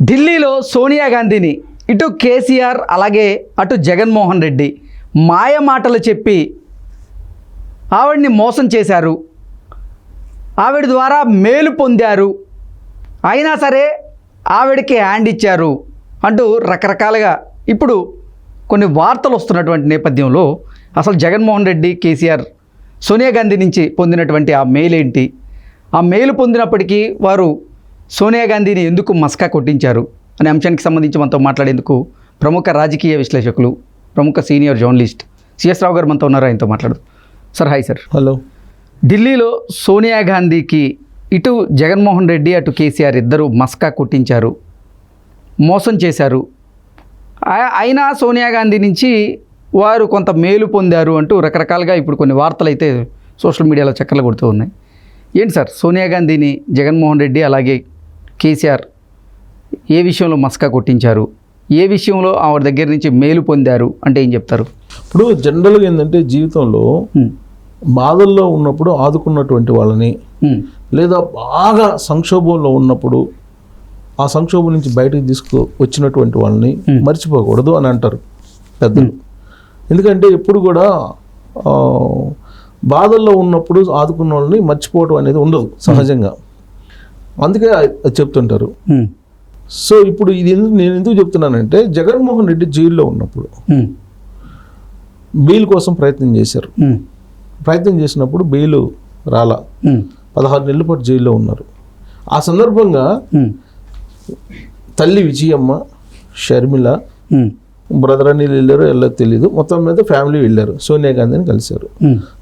ఢిల్లీలో సోనియా గాంధీని ఇటు కేసీఆర్ అలాగే అటు జగన్మోహన్ రెడ్డి మాయ మాటలు చెప్పి ఆవిడ్ని మోసం చేశారు, ఆవిడ ద్వారా మేలు పొందారు, అయినా సరే ఆవిడకి హ్యాండ్ ఇచ్చారు అంటూ రకరకాలుగా ఇప్పుడు కొన్ని వార్తలు వస్తున్నటువంటి నేపథ్యంలో అసలు జగన్మోహన్ రెడ్డి కేసీఆర్ సోనియా గాంధీ నుంచి పొందినటువంటి ఆ మెయిల్ ఏంటి, ఆ మెయిల్ పొందినప్పటికీ వారు సోనియా గాంధీని ఎందుకు మస్కా కొట్టించారు అనే అంశానికి సంబంధించి మనతో మాట్లాడేందుకు ప్రముఖ రాజకీయ విశ్లేషకులు, ప్రముఖ సీనియర్ జర్నలిస్ట్ సిఎస్ రావు గారు మనతో ఉన్నారు. ఆయనతో మాట్లాడదు. Sir hi sir. హలో. ఢిల్లీలో సోనియా గాంధీకి ఇటు జగన్మోహన్ రెడ్డి అటు కేసీఆర్ ఇద్దరు మస్కా కొట్టించారు, మోసం చేశారు, అయినా సోనియా గాంధీ నుంచి వారు కొంత మేలు పొందారు అంటూ రకరకాలుగా ఇప్పుడు కొన్ని వార్తలు అయితే సోషల్ మీడియాలో చక్కర్లు కొడుతూ ఉన్నాయి. ఏంటి సార్, సోనియా గాంధీని జగన్మోహన్ రెడ్డి అలాగే కేసీఆర్ ఏ విషయంలో మస్కా కొట్టించారు, ఏ విషయంలో ఆవిడ దగ్గర నుంచి మేలు పొందారు అంటే ఏం చెప్తారు? ఇప్పుడు జనరల్గా ఏంటంటే జీవితంలో బాధల్లో ఉన్నప్పుడు ఆదుకున్నటువంటి వాళ్ళని, లేదా బాగా సంక్షోభంలో ఉన్నప్పుడు ఆ సంక్షోభం నుంచి బయటకు వచ్చినటువంటి వాళ్ళని మర్చిపోకూడదు అని అంటారు పెద్దలు. ఎందుకంటే ఎప్పుడు కూడా బాధల్లో ఉన్నప్పుడు ఆదుకున్న వాళ్ళని మర్చిపోవడం అనేది ఉండదు సహజంగా, అందుకే అది చెప్తుంటారు. సో ఇప్పుడు ఇది నేను ఎందుకు చెప్తున్నానంటే, జగన్మోహన్ రెడ్డి జైల్లో ఉన్నప్పుడు బెయిల్ కోసం ప్రయత్నం చేశారు. ప్రయత్నం చేసినప్పుడు బెయిల్ రాలా, 16 నెలల పాటు జైల్లో ఉన్నారు. ఆ సందర్భంగా తల్లి విజయమ్మ, షర్మిల, బ్రదర్ అనిల్ వెళ్ళారు, వెళ్ళదు తెలియదు, మొత్తం మీద ఫ్యామిలీ వెళ్ళారు, సోనియా గాంధీని కలిశారు.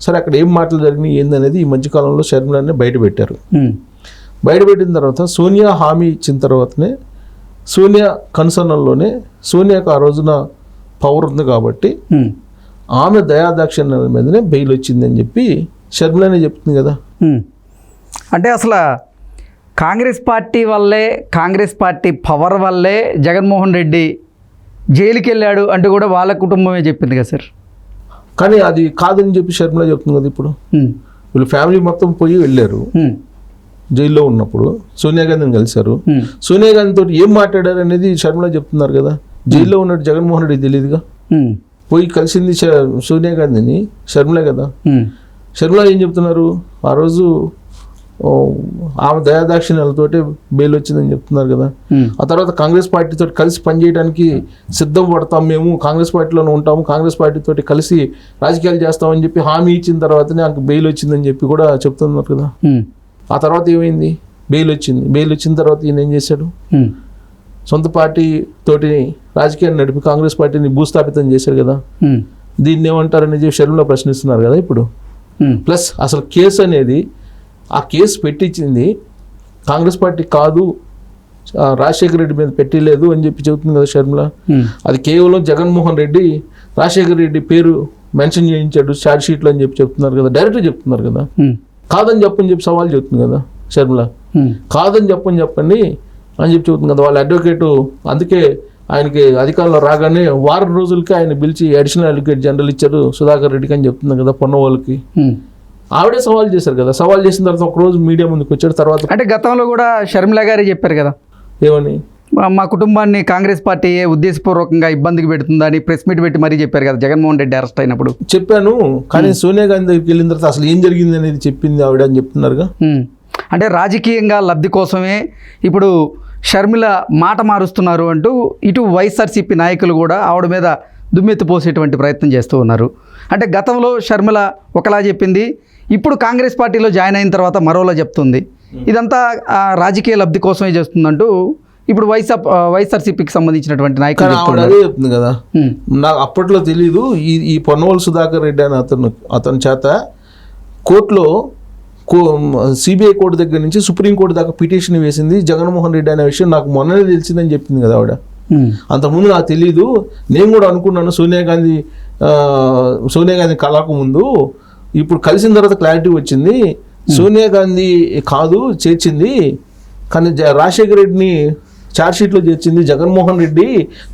సరే అక్కడ ఏం మాటలు జరిగినాయి ఏందనేది ఈ మధ్యకాలంలో షర్మిలని బయట పెట్టారు. బయట పెట్టిన తర్వాత సోనియా హామీ ఇచ్చిన తర్వాతనే, సోనియా కన్సర్న్లోనే, సోనియాకు ఆ రోజున పవర్ ఉంది కాబట్టి ఆమె దయాదాక్షిణ్యాల మీదనే బెయిల్ వచ్చిందని చెప్పి షర్మిలనే చెప్తుంది కదా. అంటే అసలు కాంగ్రెస్ పార్టీ వల్లే, కాంగ్రెస్ పార్టీ పవర్ వల్లే జగన్మోహన్ రెడ్డి జైలుకి వెళ్ళాడు అంటూ కూడా వాళ్ళ కుటుంబమే చెప్పింది కదా సార్. కానీ అది కాదని చెప్పి షర్మిల చెప్తుంది కదా. ఇప్పుడు వీళ్ళు ఫ్యామిలీ మొత్తం పోయి వెళ్ళారు, జైల్లో ఉన్నప్పుడు సోనియా గాంధీని కలిశారు. సోనియా గాంధీ తోటి ఏం మాట్లాడారు అనేది షర్మిల చెప్తున్నారు కదా. జైల్లో ఉన్నట్టు జగన్మోహన్ రెడ్డి తెలియదుగా. పోయి కలిసింది సోనియా గాంధీని షర్మిల కదా. షర్మిల ఏం చెప్తున్నారు, ఆ రోజు ఆమె దయాదాక్షిణ్యాలతోటి బెయిల్ వచ్చిందని చెప్తున్నారు కదా. ఆ తర్వాత కాంగ్రెస్ పార్టీతో కలిసి పనిచేయడానికి సిద్ధం పడతాం, మేము కాంగ్రెస్ పార్టీలోనే ఉంటాము, కాంగ్రెస్ పార్టీతో కలిసి రాజకీయాలు చేస్తామని చెప్పి హామీ ఇచ్చిన తర్వాతనే నాకు బెయిల్ వచ్చిందని చెప్పి కూడా చెప్తున్నారు కదా. ఆ తర్వాత ఏమైంది, బెయిల్ వచ్చింది. బెయిల్ వచ్చిన తర్వాత ఈయన ఏం చేశాడు, సొంత పార్టీ తోటి రాజకీయాన్ని నడిపి కాంగ్రెస్ పార్టీని భూస్థాపితం చేశారు కదా. దీన్ని ఏమంటారనేది షర్మిల ప్రశ్నిస్తున్నారు కదా ఇప్పుడు. ప్లస్ అసలు కేసు అనేది, ఆ కేసు పెట్టించింది కాంగ్రెస్ పార్టీ కాదు, రాజశేఖర రెడ్డి మీద పెట్టలేదు అని చెప్పి చెబుతుంది కదా షర్మిల. అది కేవలం జగన్మోహన్ రెడ్డి రాజశేఖర రెడ్డి పేరు మెన్షన్ చేయించాడు ఛార్జ్ షీట్లో అని చెప్పి చెప్తున్నారు కదా. డైరెక్ట్గా చెప్తున్నారు కదా. కాదని చెప్పి సవాల్ చెప్తుంది కదా షర్మిల. కాదని చెప్పండి అని చెప్పి చెబుతుంది కదా వాళ్ళ అడ్వకేటు. అందుకే ఆయనకి అధికారంలో రాగానే వారం రోజులకి ఆయన పిలిచి అడిషనల్ అడ్వకేట్ జనరల్ ఇచ్చారు సుధాకర్ రెడ్డికి అని చెప్తుంది కదా పొన్నవాళ్ళకి. ఆవిడే సవాల్ చేశారు కదా. సవాల్ చేసిన తర్వాత ఒకరోజు మీడియా ముందుకు వచ్చాడు. తర్వాత అంటే గతంలో కూడా షర్మిల గారే చెప్పారు కదా, ఏమని, మా కుటుంబాన్ని కాంగ్రెస్ పార్టీ ఉద్దేశపూర్వకంగా ఇబ్బందికి పెడుతుందని ప్రెస్ మీట్ పెట్టి మరీ చెప్పారు కదా జగన్మోహన్ రెడ్డి అరెస్ట్ అయినప్పుడు. చెప్పాను, కానీ సోనియా గాంధీ దగ్గరికి వెళ్ళిన తర్వాత అసలు ఏం జరిగింది అనేది చెప్పింది ఆవిడ అని చెప్తున్నారుగా. అంటే రాజకీయంగా లబ్ధి కోసమే ఇప్పుడు షర్మిల మాట మారుస్తున్నారు అంటూ ఇటు వైఎస్ఆర్సీపీ నాయకులు కూడా ఆవిడ మీద దుమ్మెత్తి పోసేటువంటి ప్రయత్నం చేస్తూ ఉన్నారు. అంటే గతంలో షర్మిల ఒకలా చెప్పింది, ఇప్పుడు కాంగ్రెస్ పార్టీలో జాయిన్ అయిన తర్వాత మరోలా చెప్తుంది. ఇదంతా రాజకీయ లబ్ధి కోసమే చేస్తుందంటూ ఇప్పుడు వైఎస్ఆర్సీపీకి సంబంధించినటువంటి నాయకులు అదే చెప్తుంది కదా. నాకు అప్పట్లో తెలీదు, ఈ పొన్నవోలు సుధాకర్ రెడ్డి అని అతని చేత కోర్టులో సిబిఐ కోర్టు దగ్గర నుంచి సుప్రీంకోర్టు దాకా పిటిషన్ వేసింది జగన్మోహన్ రెడ్డి అనే విషయం నాకు మొన్ననే తెలిసిందని చెప్పింది కదా ఆవిడ. అంతకుముందు నాకు తెలీదు, నేను కూడా అనుకున్నాను సోనియా గాంధీ కళకు ముందు, ఇప్పుడు కలిసిన తర్వాత క్లారిటీ వచ్చింది. సోనియా గాంధీ కాదు చేర్చింది, కానీ రాజశేఖర రెడ్డిని ఛార్జ్ షీట్లో చేర్చింది జగన్మోహన్ రెడ్డి,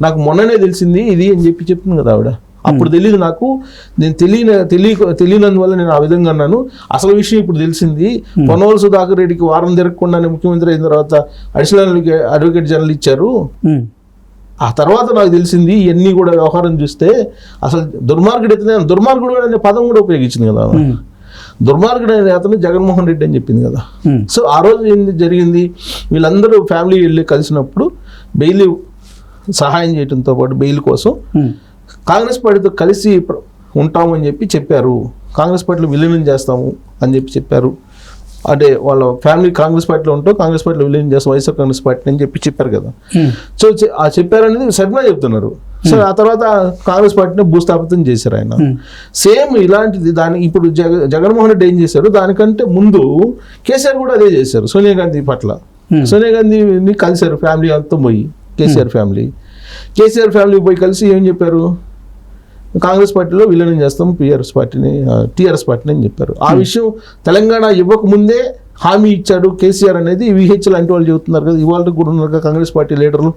నాకు మొన్ననే తెలిసింది ఇది అని చెప్పి చెప్తుంది కదా ఆవిడ. అప్పుడు తెలియదు నాకు, నేను తెలియనందువల్ల నేను ఆ విధంగా అన్నాను. అసలు విషయం ఇప్పుడు తెలిసింది. పొన్నవోలు సుధాకర్ రెడ్డికి వారం తిరగకుండానే ముఖ్యమంత్రి అయిన తర్వాత అడిషనల్ అడ్వకేట్ జనరల్ ఇచ్చారు. ఆ తర్వాత నాకు తెలిసింది ఇవన్నీ కూడా వ్యవహారం చూస్తే అసలు దుర్మార్గుడు అయితే దుర్మార్గుడు అనే పదం కూడా ఉపయోగించింది కదా. దుర్మార్గుడు అనే అతను జగన్మోహన్ రెడ్డి అని చెప్పింది కదా. సో ఆ రోజు ఏంది జరిగింది, వీళ్ళందరూ ఫ్యామిలీ వెళ్ళి కలిసినప్పుడు బెయిల్ సహాయం చేయడంతో పాటు బెయిల్ కోసం కాంగ్రెస్ పార్టీతో కలిసి ఉంటామని చెప్పారు. కాంగ్రెస్ పార్టీలో విలీనం చేస్తాము అని చెప్పారు. అంటే వాళ్ళ ఫ్యామిలీ కాంగ్రెస్ పార్టీలో ఉంటూ కాంగ్రెస్ పార్టీలో విలీనం చేస్తాం వైఎస్ఆర్ కాంగ్రెస్ పార్టీ అని చెప్పారు కదా. సో ఆ చెప్పారనేది శర్మ చెప్తున్నారు. సో ఆ తర్వాత కాంగ్రెస్ పార్టీని భూస్థాపితం చేశారు ఆయన. సేమ్ ఇలాంటిది ఇప్పుడు జగన్మోహన్ రెడ్డి ఏం చేశారు, దానికంటే ముందు కేసీఆర్ కూడా అదే చేశారు సోనియా గాంధీ పట్ల. సోనియా గాంధీని కలిశారు ఫ్యామిలీ అంతా పోయి, కేసీఆర్ ఫ్యామిలీ పోయి కలిసి ఏం చెప్పారు, కాంగ్రెస్ పార్టీలో విలీనం చేస్తాం టీఆర్ఎస్ పార్టీని అని చెప్పారు. ఆ విషయం తెలంగాణ ఇవ్వక ముందే హామీ ఇచ్చాడు కేసీఆర్ అనేది విహెచ్ లాంటి వాళ్ళు చెబుతున్నారు కదా. ఇవాళ కూడా ఉన్నారు కదా కాంగ్రెస్ పార్టీ లీడర్లు,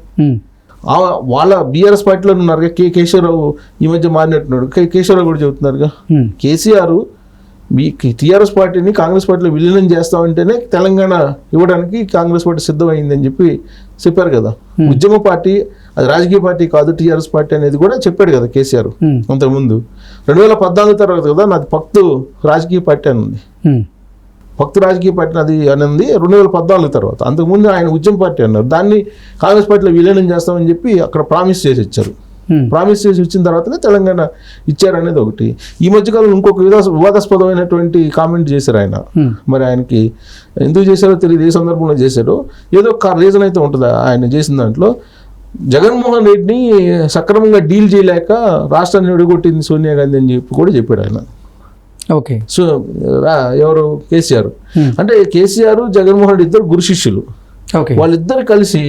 వాళ్ళ బీఆర్ఎస్ పార్టీలో ఉన్నారు. కేశవరావు ఈ మధ్య మారినట్టున్నాడు, కేశవరావు కూడా చెబుతున్నారుగా. కేసీఆర్ టీఆర్ఎస్ పార్టీని కాంగ్రెస్ పార్టీలో విలీనం చేస్తామంటేనే తెలంగాణ ఇవ్వడానికి కాంగ్రెస్ పార్టీ సిద్ధమైందని చెప్పారు కదా. ఉద్యమ పార్టీ అది రాజకీయ పార్టీ కాదు టీఆర్ఎస్ పార్టీ అనేది కూడా చెప్పాడు కదా కేసీఆర్ అంతకుముందు. 2014 తర్వాత కదా నాది పక్తు రాజకీయ పార్టీ అని ఉంది, పక్తు రాజకీయ పార్టీ అది అని 2014 తర్వాత. అంతకుముందు ఆయన ఉద్యమ పార్టీ అన్నారు. దాన్ని కాంగ్రెస్ పార్టీలో విలీనం చేస్తామని చెప్పి అక్కడ ప్రామిస్ చేసి ఇచ్చారు. ప్రామిస్ చేసి ఇచ్చిన తర్వాతనే తెలంగాణ ఇచ్చారనేది ఒకటి. ఈ మధ్యకాలంలో ఇంకొక వివాదాస్పదమైనటువంటి కామెంట్ చేశారు ఆయన. మరి ఆయనకి ఎందుకు చేశారో తెలియదు, ఏ సందర్భంలో చేశారో, ఏదో ఒక రీజన్ అయితే ఉంటుంది ఆయన చేసిన దాంట్లో. జగన్మోహన్ రెడ్డిని సక్రమంగా డీల్ చేయలేక రాష్ట్రాన్ని విడగొట్టింది సోనియా గాంధీ అని కూడా చెప్పాడు ఆయన. ఓకే. సో ఎవరు కేసీఆర్ అంటే కేసీఆర్ జగన్మోహన్ రెడ్డి ఇద్దరు గురు శిష్యులు. వాళ్ళిద్దరు కలిసి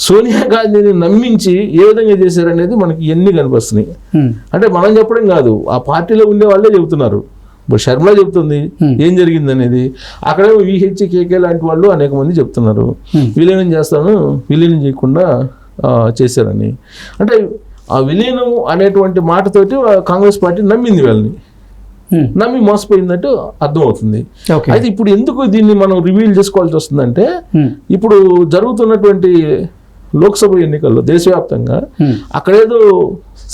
సోనియా గాంధీని నమ్మించి ఏ విధంగా చేశారనేది మనకి ఎన్ని కనిపిస్తున్నాయి. అంటే మనం చెప్పడం కాదు, ఆ పార్టీలో ఉండే వాళ్ళే చెబుతున్నారు. ఇప్పుడు షర్మిల చెబుతుంది ఏం జరిగింది అనేది. అక్కడే విహెచ్ కేకే లాంటి వాళ్ళు అనేక మంది చెప్తున్నారు విలీనం చేస్తాను, విలీనం చేయకుండా చేశారని. అంటే ఆ విలీనం అనేటువంటి మాటతోటి కాంగ్రెస్ పార్టీ నమ్మింది వాళ్ళని, నమ్మి మోసపోయిందంటూ అర్థమవుతుంది. అయితే ఇప్పుడు ఎందుకు దీన్ని మనం రివీల్ చేసుకోవాల్సి వస్తుందంటే, ఇప్పుడు జరుగుతున్నటువంటి లోక్సభ ఎన్నికల్లో దేశవ్యాప్తంగా అక్కడేదో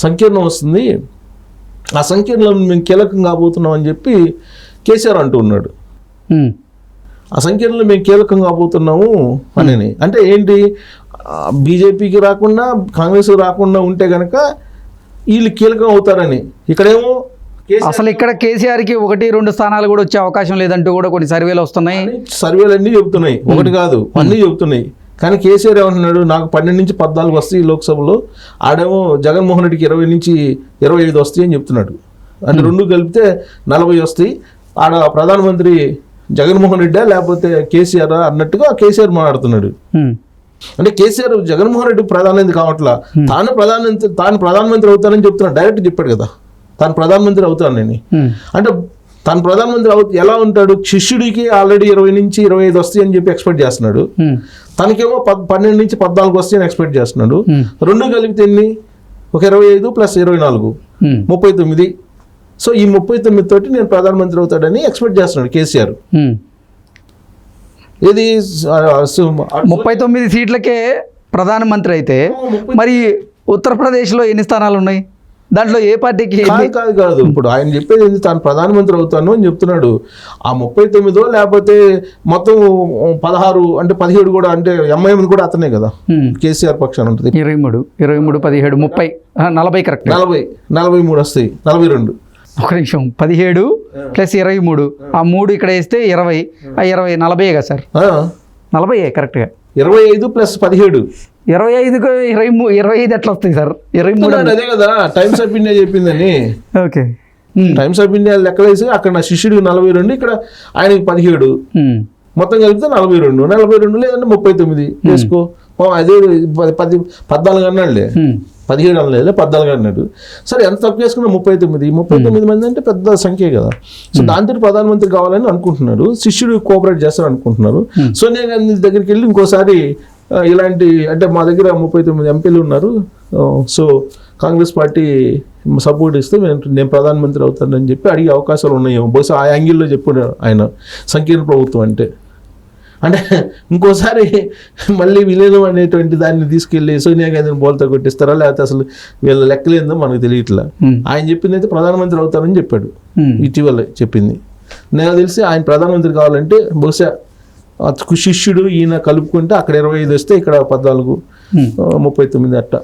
సంకీర్ణం వస్తుంది, ఆ సంకీర్ణంలో మేము కీలకం కాబోతున్నాం అని చెప్పి కేసీఆర్ అంటూ ఉన్నాడు. ఆ సంకీర్ణంలో మేము కీలకం కాబోతున్నాము అని అంటే ఏంటి, బీజేపీకి రాకుండా కాంగ్రెస్ రాకుండా ఉంటే గనక వీళ్ళు కీలకం అవుతారని. ఇక్కడేమో అసలు ఇక్కడ కేసీఆర్కి 1-2 స్థానాలు కూడా వచ్చే అవకాశం లేదంటూ కూడా కొన్ని సర్వేలు వస్తున్నాయి. సర్వేలు అన్నీ చెబుతున్నాయి, ఒకటి కాదు అన్నీ చెబుతున్నాయి. కానీ కేసీఆర్ ఏమంటున్నాడు, నాకు 12 నుంచి 14 వస్తాయి లోక్సభలో, ఆడేమో జగన్మోహన్ రెడ్డికి 20 నుంచి 25 వస్తాయి అని చెప్తున్నాడు. అంటే రెండు కలిపితే 40 వస్తాయి. ఆడ ప్రధానమంత్రి జగన్మోహన్ రెడ్డా లేకపోతే కేసీఆర్ అన్నట్టుగా కేసీఆర్ మాట్లాడుతున్నాడు. అంటే కేసీఆర్ జగన్మోహన్ రెడ్డి ప్రధానమంత్రి కావట్లా, తాను ప్రధానమంత్రి అవుతానని చెప్తున్నాడు. డైరెక్ట్ చెప్పాడు కదా తాను ప్రధానమంత్రి అవుతానని. అంటే తాను ప్రధానమంత్రి ఎలా ఉంటాడు, శిష్యుడికి ఆల్రెడీ 20 నుంచి 25 వస్తాయి అని చెప్పి ఎక్స్పెక్ట్ చేస్తున్నాడు, తనకేమో 12 నుంచి 14 వస్తాయి అని ఎక్స్పెక్ట్ చేస్తున్నాడు. రెండు కలిపితే ఎన్ని, ఒక 25 + 24 39. సో ఈ 39 తోటి నేను ప్రధానమంత్రి అవుతాడని ఎక్స్పెక్ట్ చేస్తున్నాడు కేసీఆర్. ఇది 39 సీట్లకే ప్రధానమంత్రి అయితే మరి ఉత్తరప్రదేశ్లో ఎన్ని స్థానాలు ఉన్నాయి, దాంట్లో ఏ పార్టీకి? కాదు ఇప్పుడు ఆయన చెప్పేది ఏంటి, తాను ప్రధానమంత్రి అవుతాను అని చెప్తున్నాడు. ఆ 39 లేకపోతే మొత్తం 16 అంటే 17 కూడా, అంటే ఎంఐఎం కూడా అతనే కదా కేసీఆర్ పక్షాన ఉంటుంది. 23, 17, 30, 40 కరెక్ట్. 43 వస్తాయి, 42. ఒక నిమిషం, 17 + 23, ఆ 3 ఇక్కడ వేస్తే 20, 20 40 కదా సార్? 40 కరెక్ట్గా. 25 + 17, 25కు 25 ఎట్లా వస్తాయి సార్? 23 అదే కదా టైమ్స్ ఆఫ్ ఇండియా చెప్పిందని. ఓకే, టైమ్స్ ఆఫ్ ఇండియా లెక్కలేసి అక్కడ నా శిష్యుడికి 42, ఇక్కడ ఆయనకి 17, మొత్తం కలిపితే 42 లేదంటే 39 వేసుకో. అదే 14 అన్నాడులే, 17 అనలేదు 14 అన్నాడు. సరే ఎంత తప్పు చేసుకున్నా 39 మంది అంటే పెద్ద సంఖ్య కదా. సో దాంతో ప్రధానమంత్రి కావాలని అనుకుంటున్నారు, శిష్యుడు కోఆపరేట్ చేస్తారు అనుకుంటున్నారు. సోనియా గాంధీ దగ్గరికి వెళ్ళి ఇంకోసారి ఇలాంటి, అంటే మా దగ్గర 39 ఎంపీలు ఉన్నారు, సో కాంగ్రెస్ పార్టీ సపోర్ట్ ఇస్తే నేను ప్రధానమంత్రి అవుతానని చెప్పి అడిగే అవకాశాలు ఉన్నాయేమో, బహుశా ఆ యాంగిల్లో చెప్పాడు ఆయన సంకీర్ణ ప్రభుత్వం అంటే. అంటే ఇంకోసారి మళ్ళీ విలీనం అనేటువంటి దాన్ని తీసుకెళ్ళి సోనియా గాంధీని బోల్తా కొట్టిస్తారా, లేకపోతే అసలు వీళ్ళ లెక్కలేందో మనకు తెలియట్లా. ఆయన చెప్పింది అయితే ప్రధానమంత్రి అవుతానని చెప్పాడు, ఇటీవల చెప్పింది. నాకు తెలిసి ఆయన ప్రధానమంత్రి కావాలంటే బహుశా శిష్యుడు ఈయన కలుపుకుంటే అక్కడ 25 వస్తే ఇక్కడ 14, 39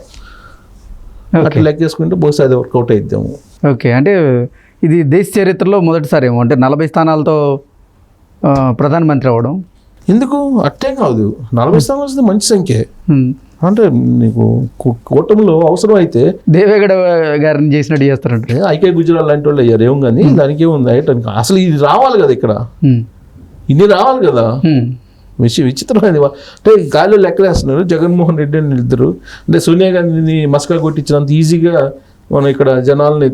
అట్లా లెక్కేసుకుంటే బహుశా అది వర్కౌట్ అయిద్దాము. ఓకే, అంటే ఇది దేశ చరిత్రలో మొదటిసారి ఏమో, అంటే 40 స్థానాలతో ప్రధానమంత్రి అవ్వడం. ఎందుకు అట్టే కాదు, 40 స్థానాలు వస్తే మంచి సంఖ్య. అంటే నీకు కూటమిలో అవసరం అయితే దేవేగౌడ గారిని చేసినట్టు చేస్తారంటే ఐకే గుజరాల్ లాంటి వాళ్ళు అయ్యారు ఏం, కానీ దానికి ఏముంది అయ్యటానికి. అసలు ఇది రావాలి కదా, ఇక్కడ ఇన్ని రావాలి కదా. విచిత్రమైనది అంటే గాలిలో లెక్కలేస్తున్నారు. జగన్మోహన్ రెడ్డి అని ఇద్దరు, అంటే సోనియా గాంధీని మస్కా కొట్టించినంత ఈజీగా మనం ఇక్కడ జనాల్ని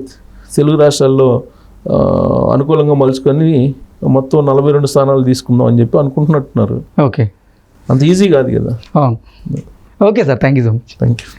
తెలుగు రాష్ట్రాల్లో అనుకూలంగా మలుచుకొని మొత్తం 42 స్థానాలు తీసుకుందాం అని చెప్పి అనుకుంటున్నట్టున్నారు. ఓకే, అంత ఈజీ కాదు కదా. Okay sir, thank you so much. Thank you.